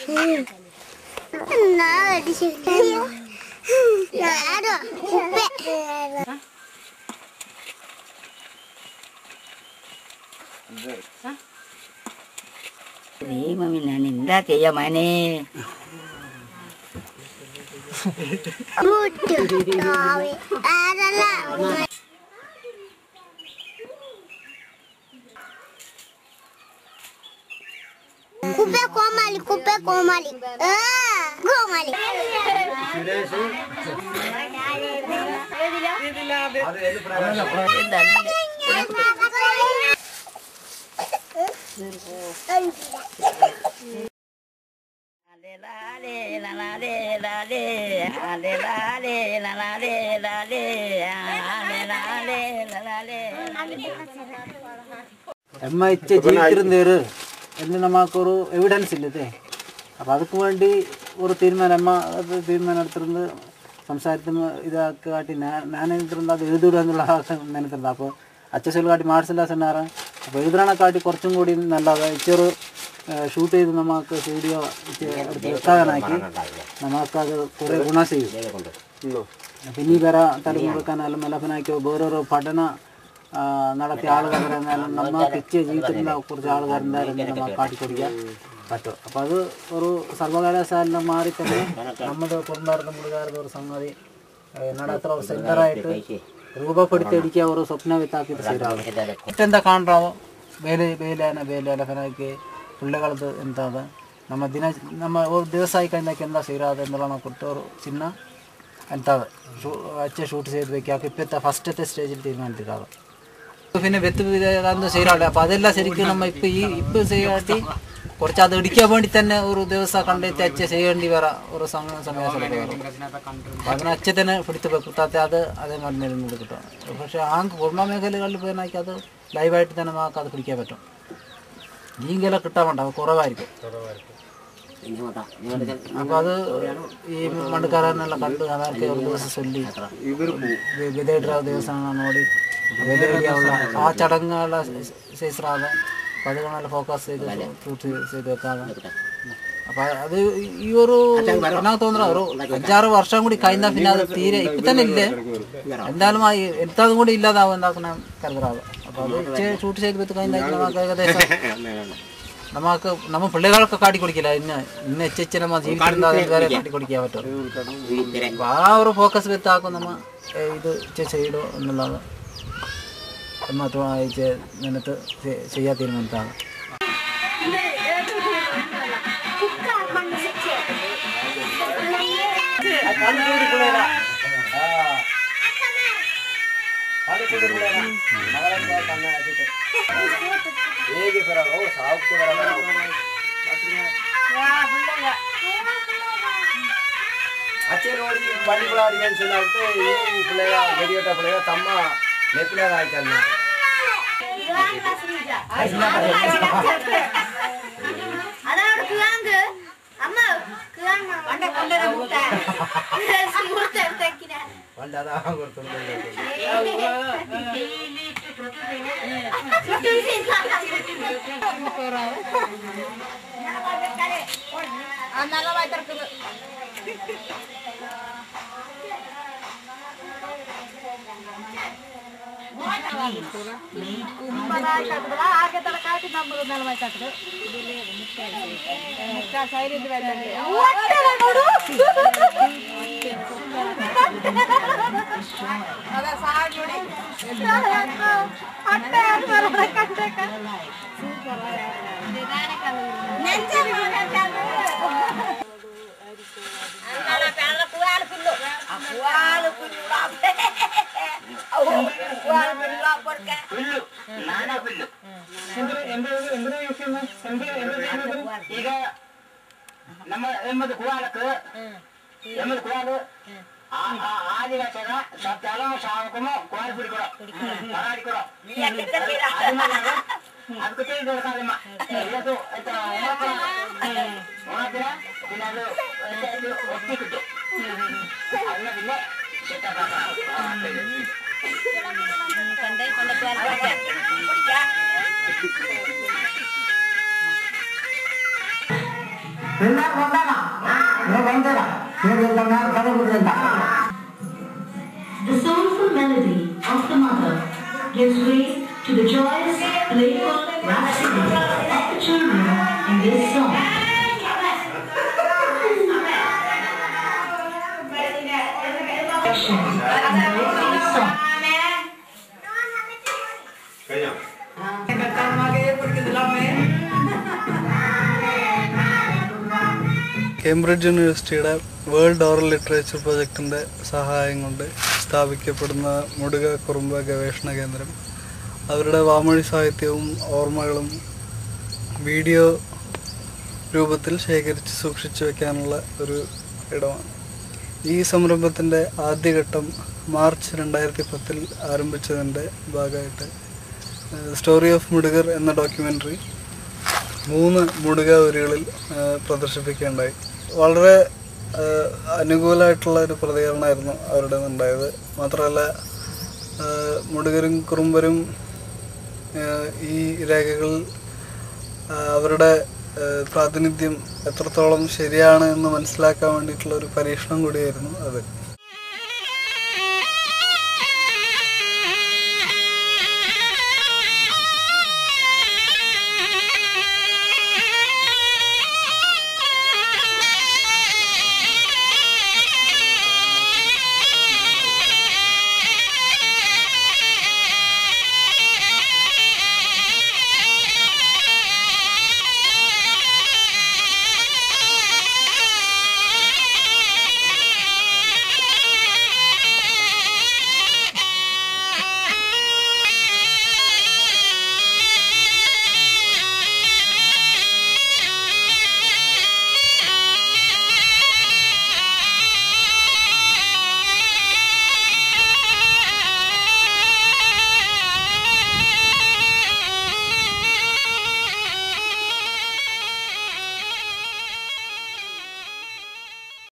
Ni mami nani nda ya mane. Kupe komali. Komali. Emma ഇച്ച ജീവിച്ചിരുന്നേര് എന്ന് നമുക്കൊരു evidence ഇല്ലതേ അപ്പോൾ അതുക്ക് വേണ്ടി ഒരു തീരുമാനം അമ്മ അത് തീരുമാനം എടുത്തിരുന്ന് സംസാരത്തിന് ഇതാക്കി കാട്ടി ഞാൻ എടുത്തിരുന്നത് അത് എഴുതിടുക എന്നുള്ള നിനത്തിരുന്നത് അപ്പോൾ അച്ഛൻ കാട്ടി മാർസില്ല സെന്നാറ് അപ്പോൾ എഴുതണ കാട്ടി കുറച്ചും കൂടി നല്ലത് ഇച്ചൊരു ഷൂട്ട് ചെയ്ത് നമുക്ക് വീഡിയോ എടുത്ത് വെക്കാനാക്കി നമുക്കത് കുറേ ഗുണം ചെയ്യും പിന്നെ ഈ വരാ തലമുറക്കാനാലും മെലപ്പനാക്കിയോ വേറൊരു പഠന നടത്തിയ ആളുകാരെന്നാലും നമുക്ക് ഇച്ച ജീവിതത്തിലുള്ള കുറച്ച് ആളുകാരുണ്ടായിരുന്നു നമുക്ക് കാട്ടിക്കൊടുക്കാൻ പറ്റും അപ്പോൾ അത് ഒരു സർവകലാശാല മാറി തന്നെ നമ്മുടെ കുടുംബാർത്ഥ മുഴുകാരുടെ ഒരു സംഗതി നടത്തുന്ന ഒരു സെൻ്ററായിട്ട് രൂപപ്പെടുത്തിയടിക്കുക ഒരു സ്വപ്ന വിത്താക്കിയിട്ട് ശരിയാവും മറ്റെന്താ കാണാമോ വേലഫനാക്കി പിള്ളേകളത് എന്താ ನಮ್ಮ ಒಂದು ದಿವಸ ಆಯ್ಕೊಂಡಾಕೆ ಎಂದ ಸೇರಾದ ಎಂದಲ್ಲ ನಾವು ಕೊಟ್ಟವರು ಚಿನ್ನ ಎಂತಾದ ಅಚ್ಚೆ ಶೂಟ್ ചെയ്ത് ഇപ്പോഴത്തെ ഫസ്റ്റത്തെ സ്റ്റേജിൽ തീരുമാനിച്ചിട്ടാണ് പിന്നെ വെത്ത് അതൊന്നും ശരിയാവില്ല അപ്പോൾ അതെല്ലാം ശരിക്കും നമ്മൾ ഇപ്പോൾ ചെയ്യാട്ടി കുറച്ച് അത് ഇടിക്കാൻ വേണ്ടി തന്നെ ഒരു ദിവസം കണ്ടെത്തി അച്ഛ ചെയ്യേണ്ടി വരാം ഒരു സമയം അപ്പോൾ അതിന് അച്ഛ തന്നെ പിടിത്ത് കിട്ടാത്ത അത് അതേമാതിരി നിലനിന്ന് കിട്ടും പക്ഷേ ആ കുടുംബ മേഖലകളിൽ പോയാൽ അത് ലൈവായിട്ട് തന്നെ നമുക്ക് അത് പിടിക്കാൻ പറ്റും നീങ്കെല്ലാം കിട്ടാൻ വേണ്ട കുറവായിരിക്കും അപ്പോൾ അത് ഈ മണ്ടുകാരെന്നെല്ലാം കണ്ട് അവർക്ക് ഒരു ദിവസം ചൊല്ലി വിധേയിട്ട ദിവസമാണ് നോടി വിധേയുള്ള ആ ചടങ്ങുകളുടെ ശേഷറാതെ അപ്പോൾ അത് നല്ല ഫോക്കസ് ചെയ്ത് ഷൂട്ട് ചെയ്ത് വെക്കാതെ അപ്പോൾ അത് ഈ ഒരു എന്നാ തോന്നുന്ന ഒരു 5-6 വർഷം കൂടി കഴിഞ്ഞാൽ പിന്നെ അത് തീരെ ഇപ്പം തന്നെ ഇല്ലേ എന്തായാലും എന്താതും കൂടി ഇല്ലാതാവും എന്താക്കുന്ന കരുതറാവും അപ്പോൾ അത് ഷൂട്ട് ചെയ്ത് വെച്ച് കഴിഞ്ഞാൽ നമുക്ക് ഏകദേശം നമുക്ക് നമ്മൾ പിള്ളേർക്ക് കാട്ടിക്കൊടുക്കില്ല ഇന്ന് എച്ച് നമ്മൾ ജീവിക്കുന്ന വരെ കാട്ടിക്കൊടുക്കാൻ പറ്റും അപ്പോൾ ആ ഒരു ഫോക്കസ് വെത്താക്കും നമ്മൾ ഇത് ചെയ്തോ എന്നുള്ളത് മാത്രം നിന്നിട്ട് ചെയ്യാൻ തീരുമാനിച്ചാണ് ಹೇಗೆ ಬರಲ್ಲ ಸಾವುಕ್ಕೆ ಬರಲ್ಲ ಅಚ್ಚೆ ನೋಡಿ ಬಂಡಿಗಳಾಡಿ ಅನ್ಸಿನಾಗುತ್ತೆ ಈ ಪಿಳ್ಳೆಗ ಗಡಿಯಟ ಪಿಳ್ಳೆಗ ತಮ್ಮ ನೆಪ್ಪಿನಾಗ ಆಯ್ತಲ್ಲ ಆಗೆ ತರಕಾಟಿ ನಮ್ಮದು 40 ಸೈಲೆಂಟ್ ಅದ ಸಾಡ್ ನೋಡಿ ಈಗ ನಮ್ಮ ಎಮ್ಮದು ಕುವಾಲಕ್ಕೆ ಎಮ್ಮದು ಕುವಾಲು ಆದಿವಾಸಿಗ ಸತ್ಯಾಲ ಶಾವಕಮ ಕುವಾಲು ಬಿಡಿಕೊಡ ಮರಾಡಿಕೊಡ ಅದಕ್ಕೆ ತಿಳಿದಮ್ಮ ಇವತ್ತು ಒಣದಿನ ದಿನಾಲು ಒತ್ತಿ ಕಿಟ್ಟು ಅದನ್ನ പിന്നെ The soulful melody of the mother gives way to the joyous, playful rhapsody of the children in this song. Cambridge യൂണിവേഴ്സിറ്റിയുടെ വേൾഡ് ഓറൽ ലിറ്ററേച്ചർ പ്രൊജക്റ്റിൻ്റെ സഹായം കൊണ്ട് സ്ഥാപിക്കപ്പെടുന്ന മുടുക കുറുമ്പ ഗവേഷണ കേന്ദ്രം അവരുടെ വാമൊഴി സാഹിത്യവും ഓർമ്മകളും വീഡിയോ രൂപത്തിൽ ശേഖരിച്ച് സൂക്ഷിച്ചു വയ്ക്കാനുള്ള ഒരു ഇടമാണ്. ഈ സംരംഭത്തിൻ്റെ ആദ്യഘട്ടം മാർച്ച് 2010 ആരംഭിച്ചതിൻ്റെ ഭാഗമായിട്ട് സ്റ്റോറി ഓഫ് മുടുകർ എന്ന ഡോക്യുമെൻ്ററി 3 മുടുക ഊരുകളിൽ പ്രദർശിപ്പിക്കുകയുണ്ടായി. വളരെ അനുകൂലമായിട്ടുള്ള ഒരു പ്രതികരണമായിരുന്നു അവരുടെ ഉണ്ടായത്. മാത്രമല്ല മുടുകരും കുറുമ്പരും ഈ രേഖകളിൽ അവരുടെ പ്രാതിനിധ്യം എത്രത്തോളം ശരിയാണ് എന്ന് മനസ്സിലാക്കാൻ വേണ്ടിയിട്ടുള്ള ഒരു പരീക്ഷണം കൂടിയായിരുന്നു അത്.